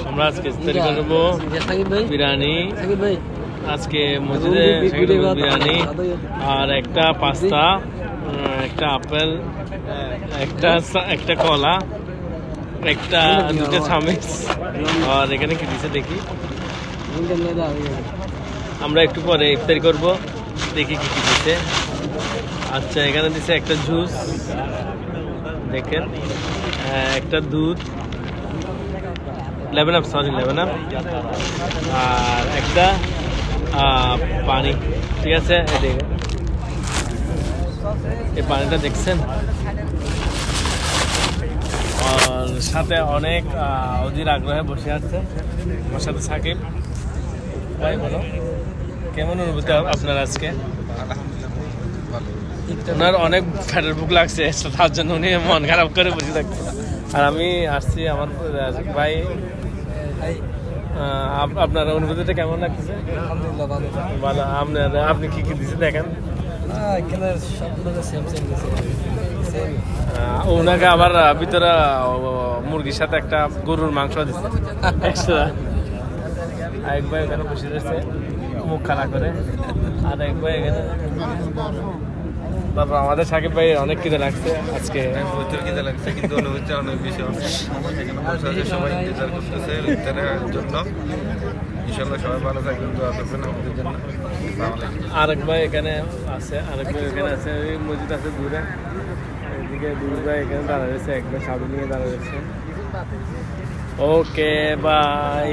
আমরা আজকে তৈরি করবো বিরিয়ানি। আজকে মসজিদে বিরিয়ানি আর একটা পাস্তা, একটা আপেল, একটা কলা, একটা দুটা চামিচ। আর এখানে কি দিচ্ছে দেখি। আমরা একটু পরে ইফতারি করব, দেখি কি কি দিচ্ছে। আচ্ছা, এখানে দিচ্ছে একটা জুস দেখেন, একটা দুধ, 11 আপ, সরি 11 আপ, আর একটা পানি। ঠিক আছে, এই পানিটা দেখছেন। আর সাথে অনেক অধীর আগ্রহে বসে আছে আমার সাথে সাকিব ভাই। বলো, কেমন অনুভূতি আপনার আজকে? ওনার অনেক ফ্যাটের বুক লাগছে, তার জন্য উনি মন খারাপ করে বসে থাকছে। আর আমি আসছি আমার ভাই। আপনার অনুভূতিটা কেমন লাগছে? ভালো। আপনি কি কি দিচ্ছে দেখেন। ওনাকে আবার ভিতরে মুরগির সাথে একটা গরুর মাংস দিচ্ছে এক্সট্রা। এক ভাই এখানে বসে রয়েছে মুখ খানা করে, আর এক ভাই এখানে। তারপর আমাদের সাকিব ভাই অনেক খিদে লাগছে আজকে, প্রচুর খিদে লাগছে, কিন্তু অনুভূতি অনেক বেশি হচ্ছে। এখানে বসে আছে, সবাই ইন্তজার করতেছে ইফতারের জন্য। ইনশাল্লাহ সবাই ভালো থাকবেন, দোয়া করবেন আমাদের জন্য। আরেক ভাই এখানে আছে, আরেক ভাই এখানে আছে, ওই মসজিদ আছে দূরে, এদিকে দুই ভাই এখানে দাঁড়া রয়েছে, এক ভাই সামনে নিয়ে দাঁড়া রয়েছে। ওকে, বাই।